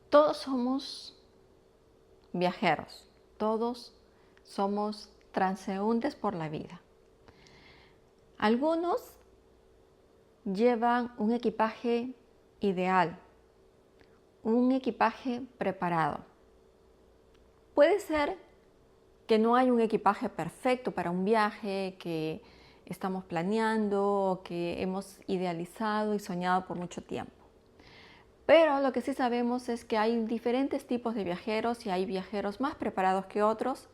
Todos somos viajeros, todos somos transeúntes por la vida. Algunos llevan un equipaje ideal, un equipaje preparado. Puede ser que no hay un equipaje perfecto para un viaje que estamos planeando o que hemos idealizado y soñado por mucho tiempo. Pero lo que sí sabemos es que hay diferentes tipos de viajeros y hay viajeros más preparados que otros.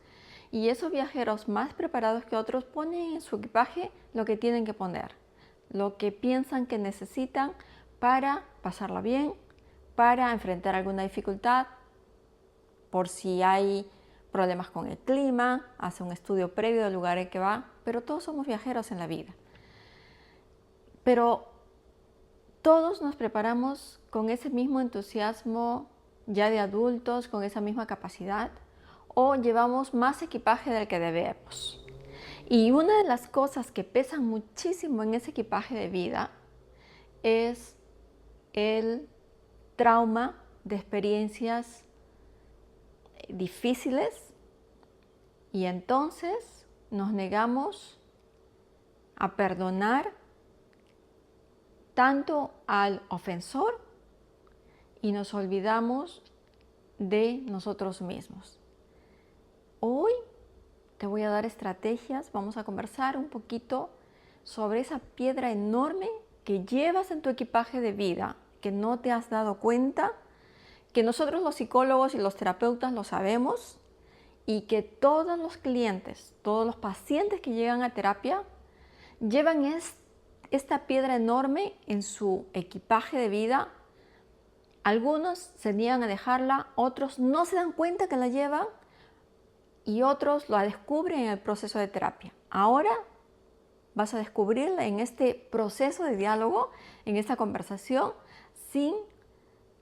Y esos viajeros más preparados que otros ponen en su equipaje lo que tienen que poner, lo que piensan que necesitan para pasarla bien, para enfrentar alguna dificultad, por si hay problemas con el clima, hace un estudio previo del lugar en que va, pero todos somos viajeros en la vida. Pero todos nos preparamos con ese mismo entusiasmo ya de adultos, con esa misma capacidad, o llevamos más equipaje del que debemos. Y una de las cosas que pesan muchísimo en ese equipaje de vida es el trauma de experiencias difíciles, y entonces nos negamos a perdonar tanto al ofensor y nos olvidamos de nosotros mismos. Hoy te voy a dar estrategias, vamos a conversar un poquito sobre esa piedra enorme que llevas en tu equipaje de vida, que no te has dado cuenta, que nosotros los psicólogos y los terapeutas lo sabemos y que todos los clientes, todos los pacientes que llegan a terapia llevan esta piedra enorme en su equipaje de vida. Algunos se niegan a dejarla, otros no se dan cuenta que la llevan y otros la descubren en el proceso de terapia. Ahora vas a descubrirla en este proceso de diálogo, en esta conversación, sin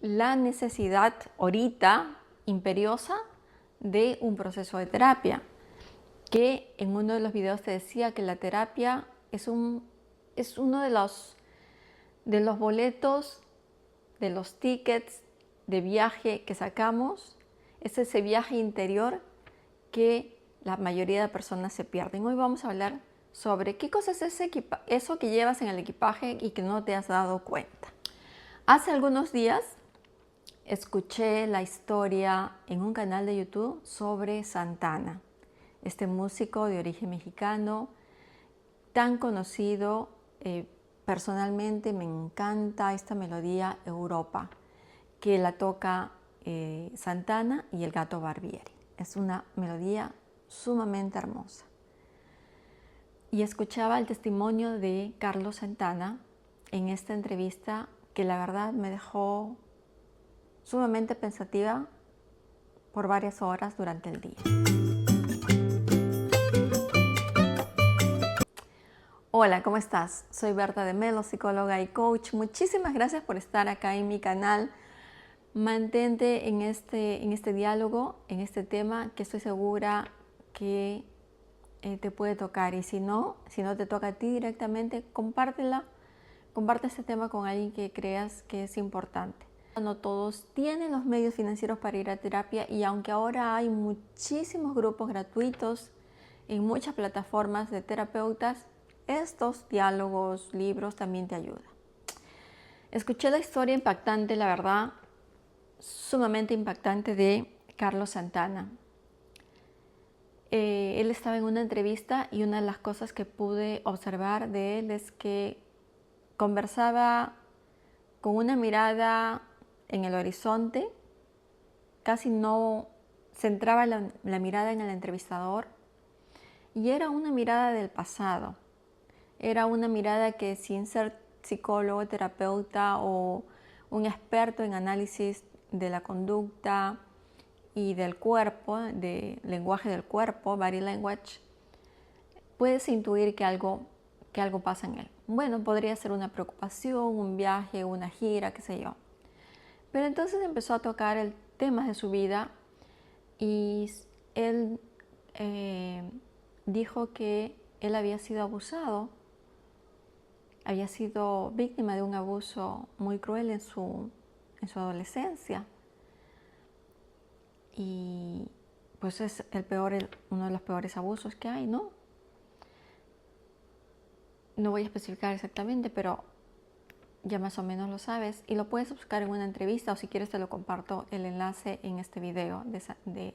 la necesidad ahorita imperiosa de un proceso de terapia. Que en uno de los videos te decía que la terapia es uno de los boletos, de los tickets de viaje que sacamos. Es ese viaje interior que la mayoría de personas se pierden. Hoy vamos a hablar sobre qué cosa es eso que llevas en el equipaje y que no te has dado cuenta. Hace algunos días escuché la historia en un canal de YouTube sobre Santana, este músico de origen mexicano tan conocido. Personalmente me encanta esta melodía Europa, que la toca Santana y el Gato Barbieri. Es una melodía sumamente hermosa. Y escuchaba el testimonio de Carlos Santana en esta entrevista que la verdad me dejó sumamente pensativa por varias horas durante el día. Hola, ¿cómo estás? Soy Berta de Melo, psicóloga y coach. Muchísimas gracias por estar acá en mi canal. Mantente en este diálogo, en este tema que estoy segura que te puede tocar. Y si no te toca a ti directamente, comparte este tema con alguien que creas que es importante. No todos tienen los medios financieros para ir a terapia, y aunque ahora hay muchísimos grupos gratuitos en muchas plataformas de terapeutas, estos diálogos, libros también te ayudan. Escuché la historia impactante, la verdad, sumamente impactante, de Carlos Santana. Él estaba en una entrevista y una de las cosas que pude observar de él es que conversaba con una mirada en el horizonte, casi no centraba la mirada en el entrevistador, y era una mirada del pasado. Era una mirada que, sin ser psicólogo, terapeuta o un experto en análisis de la conducta y del cuerpo, de lenguaje del cuerpo, body language, puedes intuir que algo pasa en él. Bueno, podría ser una preocupación, un viaje, una gira, qué sé yo. Pero entonces empezó a tocar el tema de su vida y él dijo que él había sido abusado, había sido víctima de un abuso muy cruel en su adolescencia. y pues es uno de los peores abusos que hay, ¿no? No voy a especificar exactamente, pero ya más o menos lo sabes y lo puedes buscar en una entrevista, o si quieres te lo comparto el enlace en este video de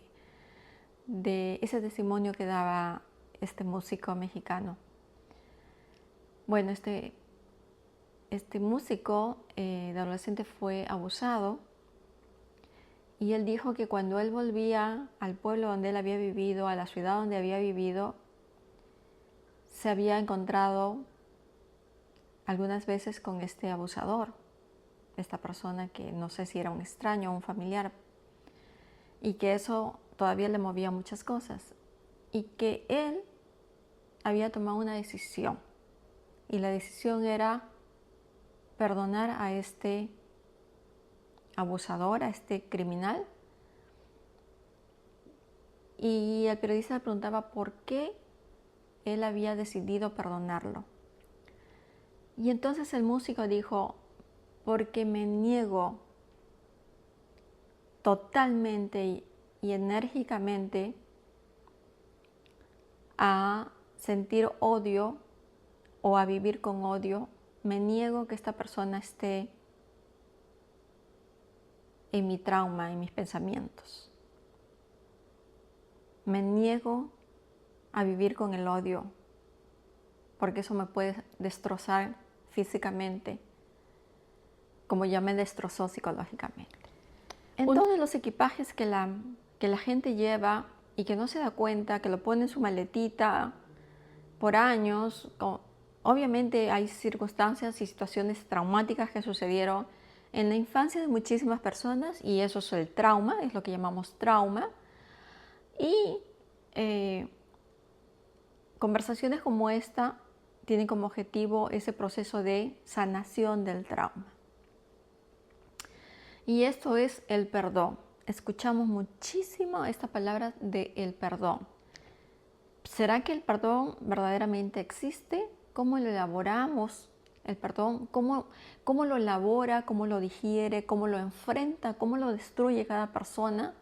ese testimonio que daba este músico mexicano. Bueno, este músico de adolescente fue abusado y él dijo que cuando él volvía al pueblo donde él había vivido, a la ciudad donde había vivido, se había encontrado algunas veces con este abusador, esta persona que no sé si era un extraño o un familiar, y que eso todavía le movía muchas cosas, y que él había tomado una decisión, y la decisión era perdonar a este abusador, a este criminal. Y el periodista le preguntaba por qué él había decidido perdonarlo. Y entonces el músico dijo, porque me niego totalmente y enérgicamente a sentir odio o a vivir con odio. Me niego que esta persona esté en mi trauma, en mis pensamientos. Me niego a vivir con el odio, porque eso me puede destrozar físicamente, como ya me destrozó psicológicamente. Uno de los equipajes que la gente lleva y que no se da cuenta, que lo pone en su maletita por años, obviamente hay circunstancias y situaciones traumáticas que sucedieron en la infancia de muchísimas personas, y eso es el trauma, es lo que llamamos trauma. Y conversaciones como esta tienen como objetivo ese proceso de sanación del trauma. Y esto es el perdón. Escuchamos muchísimo esta palabra de el perdón. ¿Será que el perdón verdaderamente existe? ¿Cómo lo elaboramos el perdón? ¿Cómo lo elabora? ¿Cómo lo digiere? ¿Cómo lo enfrenta? ¿Cómo lo destruye cada persona?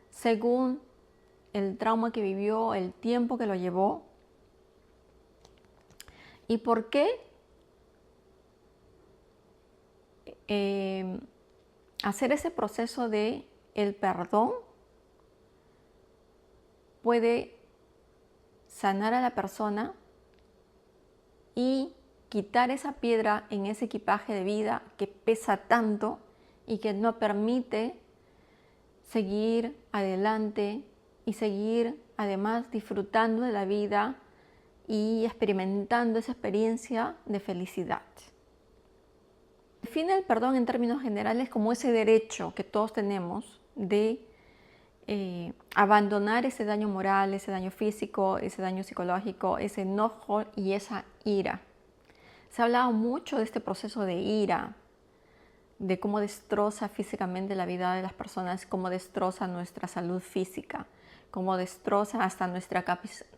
Según el trauma que vivió, el tiempo que lo llevó. ¿Y por qué hacer ese proceso de el perdón puede sanar a la persona y quitar esa piedra en ese equipaje de vida que pesa tanto y que no permite seguir adelante y seguir además disfrutando de la vida y experimentando esa experiencia de felicidad? Define el perdón en términos generales como ese derecho que todos tenemos de abandonar ese daño moral, ese daño físico, ese daño psicológico, ese enojo y esa ira. Se ha hablado mucho de este proceso de ira, de cómo destroza físicamente la vida de las personas, cómo destroza nuestra salud física, cómo destroza hasta nuestra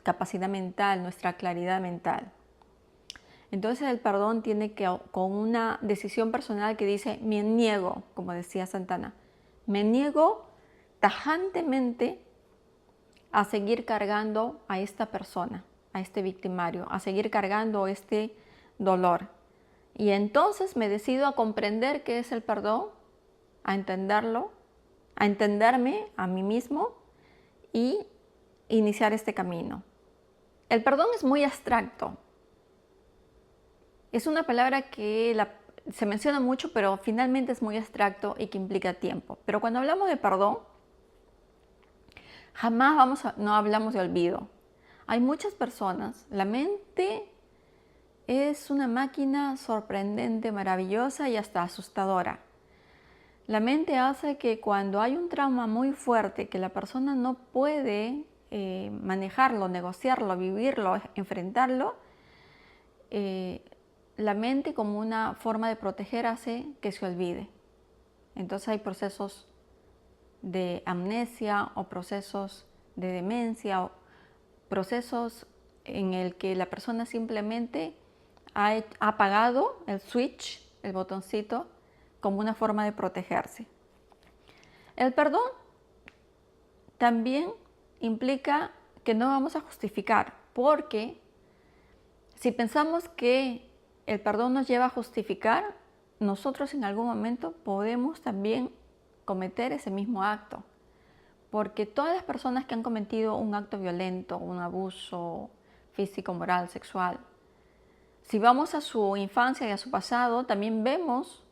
capacidad mental, nuestra claridad mental. Entonces el perdón tiene que, con una decisión personal que dice, me niego, como decía Santana, me niego tajantemente a seguir cargando a esta persona, a este victimario, a seguir cargando este dolor. Y entonces me decido a comprender qué es el perdón, a entenderlo, a entenderme a mí mismo y iniciar este camino. El perdón es muy abstracto. Es una palabra que se menciona mucho, pero finalmente es muy abstracto y que implica tiempo. Pero cuando hablamos de perdón, jamás no hablamos de olvido. Hay muchas personas, la mente es una máquina sorprendente, maravillosa y hasta asustadora. La mente hace que cuando hay un trauma muy fuerte, que la persona no puede manejarlo, negociarlo, vivirlo, enfrentarlo, la mente, como una forma de proteger, hace que se olvide. Entonces hay procesos de amnesia o procesos de demencia o procesos en el que la persona simplemente ha apagado el switch, el botoncito, como una forma de protegerse. El perdón también implica que no vamos a justificar, porque si pensamos que el perdón nos lleva a justificar, nosotros en algún momento podemos también cometer ese mismo acto. Porque todas las personas que han cometido un acto violento, un abuso físico, moral, sexual, si vamos a su infancia y a su pasado, también vemos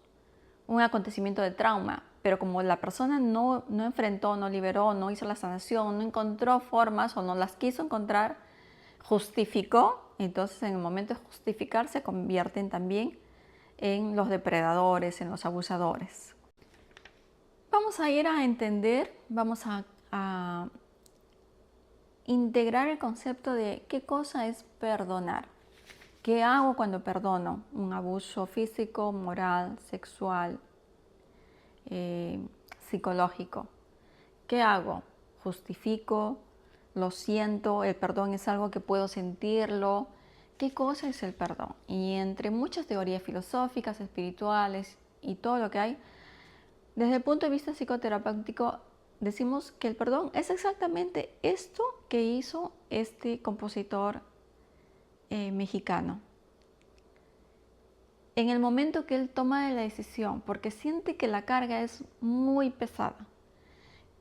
un acontecimiento de trauma. Pero como la persona no enfrentó, no liberó, no hizo la sanación, no encontró formas o no las quiso encontrar, justificó, entonces en el momento de justificar se convierten también en los depredadores, en los abusadores. Vamos a ir a entender, vamos a integrar el concepto de qué cosa es perdonar. ¿Qué hago cuando perdono un abuso físico, moral, sexual, psicológico? ¿Qué hago? ¿Justifico? ¿Lo siento? ¿El perdón es algo que puedo sentirlo? ¿Qué cosa es el perdón? Y entre muchas teorías filosóficas, espirituales y todo lo que hay, desde el punto de vista psicoterapéutico, decimos que el perdón es exactamente esto que hizo este compositor mexicano. En el momento que él toma la decisión, porque siente que la carga es muy pesada,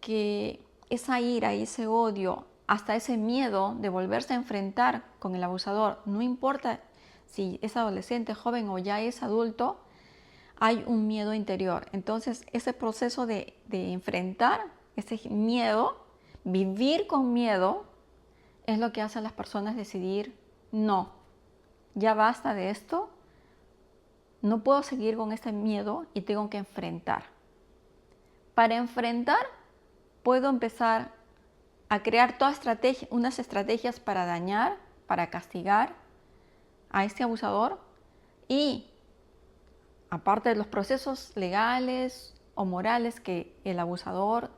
que esa ira y ese odio, hasta ese miedo de volverse a enfrentar con el abusador, no importa si es adolescente, joven o ya es adulto, hay un miedo interior. Entonces ese proceso de enfrentar ese miedo, vivir con miedo, es lo que hace a las personas decidir, no, ya basta de esto, no puedo seguir con este miedo y tengo que enfrentar. Para enfrentar, puedo empezar a crear unas estrategias para dañar, para castigar a este abusador y, aparte de los procesos legales o morales que el abusador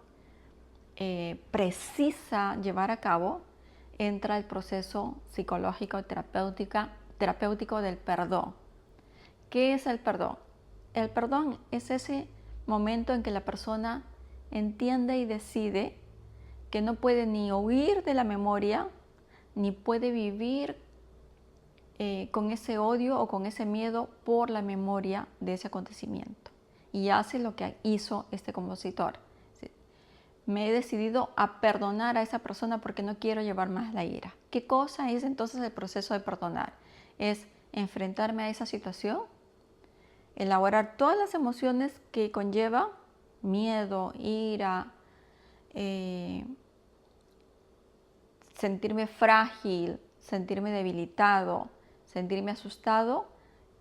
precisa llevar a cabo, entra el proceso psicológico terapéutico del perdón. ¿Qué es el perdón? El perdón es ese momento en que la persona entiende y decide que no puede ni huir de la memoria, ni puede vivir con ese odio o con ese miedo por la memoria de ese acontecimiento. Y hace lo que hizo este compositor. Me he decidido a perdonar a esa persona porque no quiero llevar más la ira. ¿Qué cosa es entonces el proceso de perdonar? Es enfrentarme a esa situación, elaborar todas las emociones que conlleva, miedo, ira, sentirme frágil, sentirme debilitado, sentirme asustado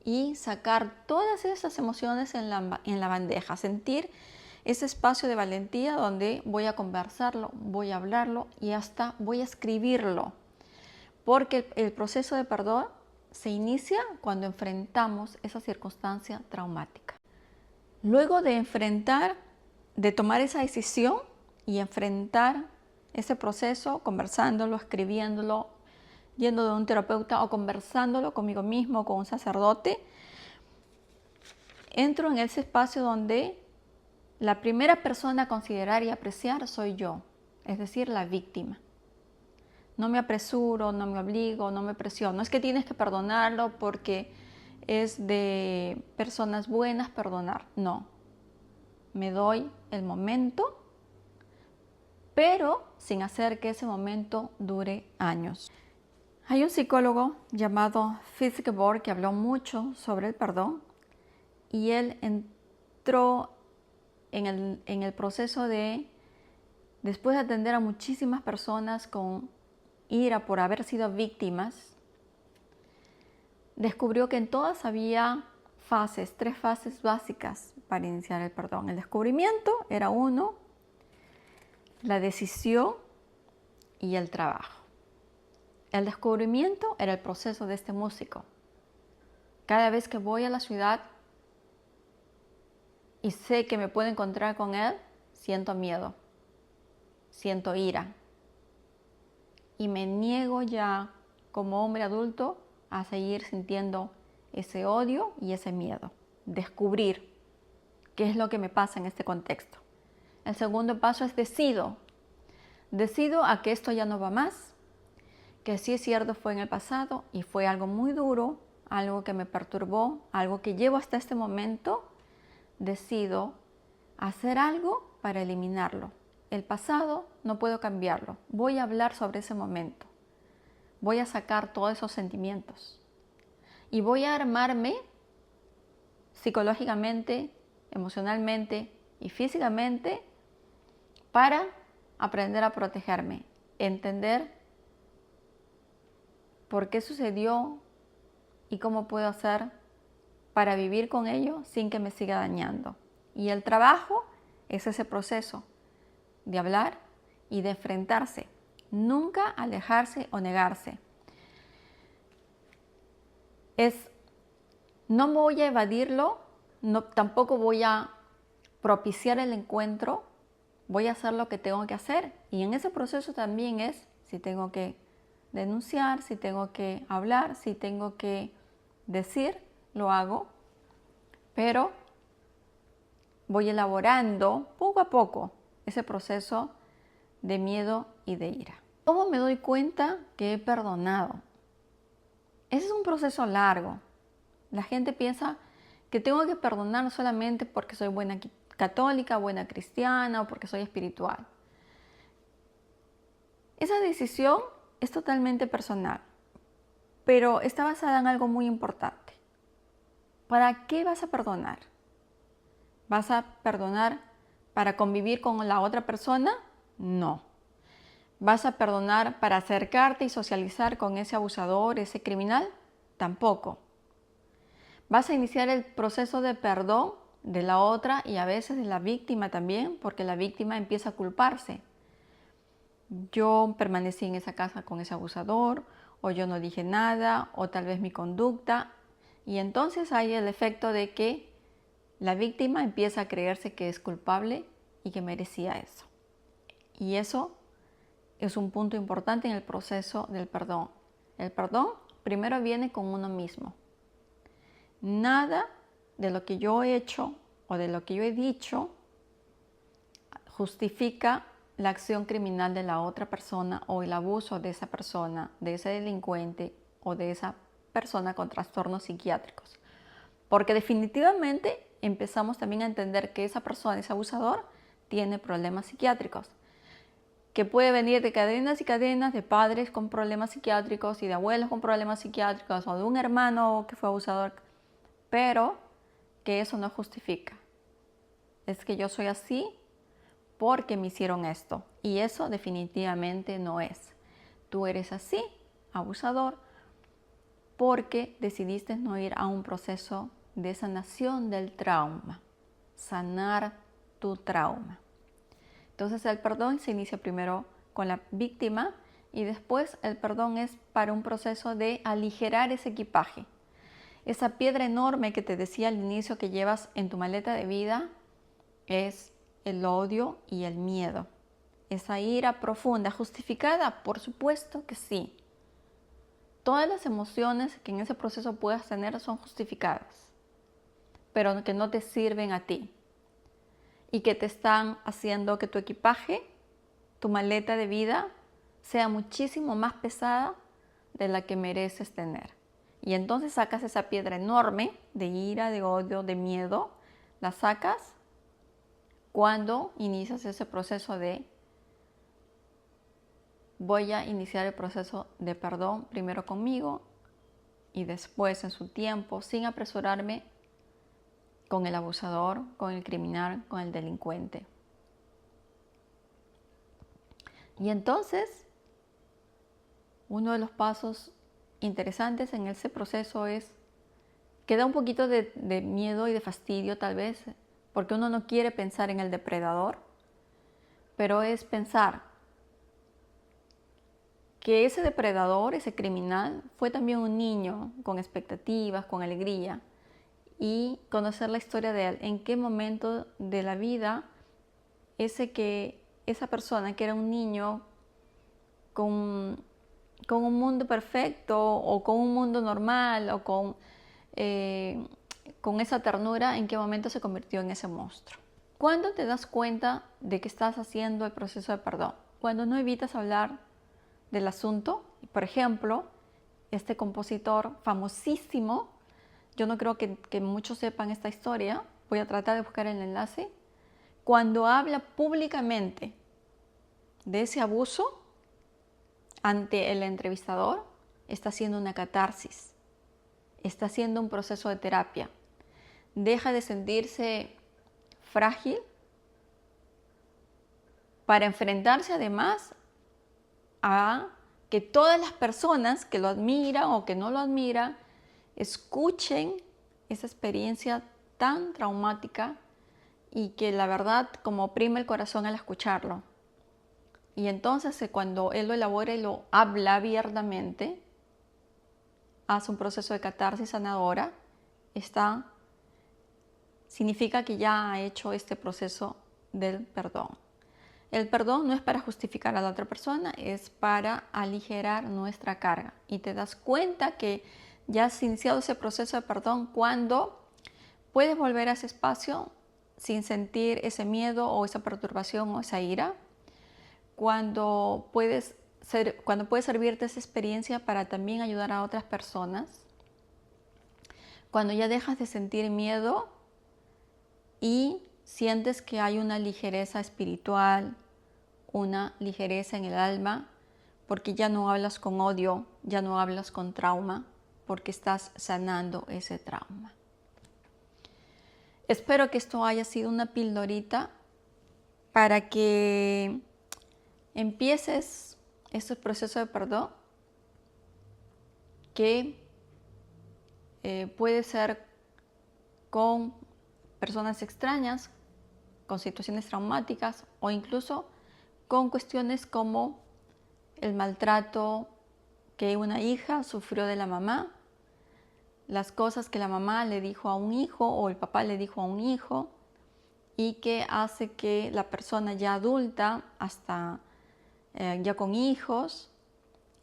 y sacar todas esas emociones en la bandeja, sentir ese espacio de valentía donde voy a conversarlo, voy a hablarlo y hasta voy a escribirlo, porque el proceso de perdón se inicia cuando enfrentamos esa circunstancia traumática. Luego de enfrentar, de tomar esa decisión y enfrentar ese proceso, conversándolo, escribiéndolo, yendo de un terapeuta o conversándolo conmigo mismo, con un sacerdote, entro en ese espacio donde la primera persona a considerar y apreciar soy yo, es decir, la víctima. No me apresuro, no me obligo, no me presiono. No es que tienes que perdonarlo porque es de personas buenas perdonar. No. Me doy el momento, pero sin hacer que ese momento dure años. Hay un psicólogo llamado Kierkegaard que habló mucho sobre el perdón y él entró en el proceso de, después de atender a muchísimas personas con ira por haber sido víctimas, descubrió que en todas había tres fases básicas para iniciar el perdón. El descubrimiento era uno, la decisión y el trabajo. El descubrimiento era el proceso de este músico. Cada vez que voy a la ciudad y sé que me puedo encontrar con él, siento miedo, siento ira. Y me niego ya como hombre adulto a seguir sintiendo ese odio y ese miedo. Descubrir qué es lo que me pasa en este contexto. El segundo paso es decido. decido a que esto ya no va más, que sí es cierto fue en el pasado y fue algo muy duro, algo que me perturbó, algo que llevo hasta este momento, decido hacer algo para eliminarlo. El pasado no puedo cambiarlo, voy a hablar sobre ese momento, voy a sacar todos esos sentimientos y voy a armarme psicológicamente, emocionalmente y físicamente para aprender a protegerme, entender por qué sucedió y cómo puedo hacer para vivir con ello sin que me siga dañando. Y el trabajo es ese proceso de hablar y de enfrentarse, nunca alejarse o negarse. No voy a evadirlo, tampoco voy a propiciar el encuentro, voy a hacer lo que tengo que hacer. Y en ese proceso también es si tengo que denunciar, si tengo que hablar, si tengo que decir, lo hago. Pero voy elaborando poco a poco ese proceso de miedo y de ira. ¿Cómo me doy cuenta que he perdonado? Ese es un proceso largo. La gente piensa que tengo que perdonar solamente porque soy buena católica, buena cristiana o porque soy espiritual. Esa decisión es totalmente personal, pero está basada en algo muy importante. ¿Para qué vas a perdonar? ¿Vas a perdonar para convivir con la otra persona? No. ¿Vas a perdonar para acercarte y socializar con ese abusador, ese criminal? Tampoco. ¿Vas a iniciar el proceso de perdón de la otra y a veces de la víctima también? Porque la víctima empieza a culparse. Yo permanecí en esa casa con ese abusador, o yo no dije nada, o tal vez mi conducta. Y entonces hay el efecto de que la víctima empieza a creerse que es culpable y que merecía eso. Y eso es un punto importante en el proceso del perdón. El perdón primero viene con uno mismo. Nada de lo que yo he hecho o de lo que yo he dicho justifica la acción criminal de la otra persona o el abuso de esa persona, de ese delincuente o de esa persona con trastornos psiquiátricos. Porque definitivamente empezamos también a entender que esa persona, ese abusador, tiene problemas psiquiátricos. Que puede venir de cadenas y cadenas de padres con problemas psiquiátricos y de abuelos con problemas psiquiátricos o de un hermano que fue abusador, pero que eso no justifica. Es que yo soy así porque me hicieron esto y eso definitivamente no es. Tú eres así, abusador, porque decidiste no ir a un proceso de sanación del trauma, sanar tu trauma. Entonces el perdón se inicia primero con la víctima y después el perdón es para un proceso de aligerar ese equipaje. Esa piedra enorme que te decía al inicio que llevas en tu maleta de vida es el odio y el miedo. Esa ira profunda, justificada, por supuesto que sí. Todas las emociones que en ese proceso puedas tener son justificadas, pero que no te sirven a ti y que te están haciendo que tu equipaje, tu maleta de vida, sea muchísimo más pesada de la que mereces tener. Y entonces sacas esa piedra enorme de ira, de odio, de miedo, la sacas cuando inicias ese proceso de voy a iniciar el proceso de perdón primero conmigo y después en su tiempo, sin apresurarme con el abusador, con el criminal, con el delincuente. Y entonces, uno de los pasos interesantes en ese proceso es que da un poquito de miedo y de fastidio tal vez, porque uno no quiere pensar en el depredador, pero es pensar que ese depredador, ese criminal, fue también un niño con expectativas, con alegría, y conocer la historia de él, en qué momento de la vida esa persona que era un niño con un mundo perfecto o con un mundo normal o con esa ternura, en qué momento se convirtió en ese monstruo. ¿Cuándo te das cuenta de que estás haciendo el proceso de perdón? cuando no evitas hablar del asunto. Por ejemplo, este compositor famosísimo, yo no creo que muchos sepan esta historia, voy a tratar de buscar el enlace, cuando habla públicamente de ese abuso ante el entrevistador, está haciendo una catarsis, está haciendo un proceso de terapia. Deja de sentirse frágil para enfrentarse además a que todas las personas que lo admiran o que no lo admiran escuchen esa experiencia tan traumática y que la verdad como oprime el corazón al escucharlo. Y entonces cuando él lo elabora y lo habla abiertamente, hace un proceso de catarsis sanadora, significa que ya ha hecho este proceso del perdón. El perdón no es para justificar a la otra persona, es para aligerar nuestra carga. Y te das cuenta que ya has iniciado ese proceso de perdón cuando puedes volver a ese espacio sin sentir ese miedo o esa perturbación o esa ira. Cuando puedes servirte esa experiencia para también ayudar a otras personas. Cuando ya dejas de sentir miedo y sientes que hay una ligereza espiritual, una ligereza en el alma, porque ya no hablas con odio, ya no hablas con trauma, porque estás sanando ese trauma. Espero que esto haya sido una pildorita para que empieces este proceso de perdón que puede ser con personas extrañas, con situaciones traumáticas o incluso con cuestiones como el maltrato que una hija sufrió de la mamá, las cosas que la mamá le dijo a un hijo o el papá le dijo a un hijo y que hace que la persona ya adulta, hasta ya con hijos,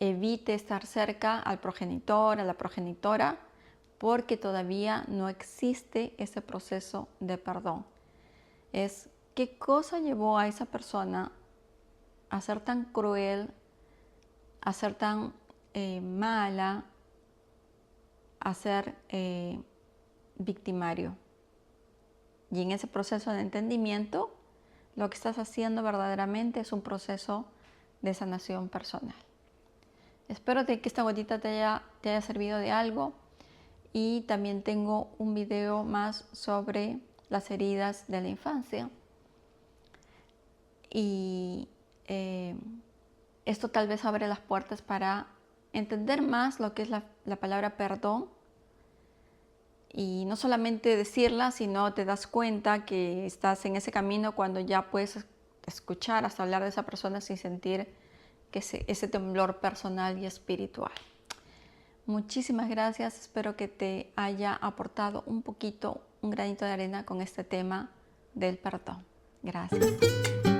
evite estar cerca al progenitor, a la progenitora, porque todavía no existe ese proceso de perdón. Es qué cosa llevó a esa persona a ser tan cruel, a ser tan mala, a ser victimario. Y en ese proceso de entendimiento, lo que estás haciendo verdaderamente es un proceso de sanación personal. Espero que esta gotita te haya servido de algo. Y también tengo un video más sobre las heridas de la infancia. Y esto tal vez abre las puertas para entender más lo que es la palabra perdón. Y no solamente decirla, sino te das cuenta que estás en ese camino cuando ya puedes escuchar hasta hablar de esa persona sin sentir que ese temblor personal y espiritual. Muchísimas gracias, espero que te haya aportado un granito de arena con este tema del perdón. Gracias.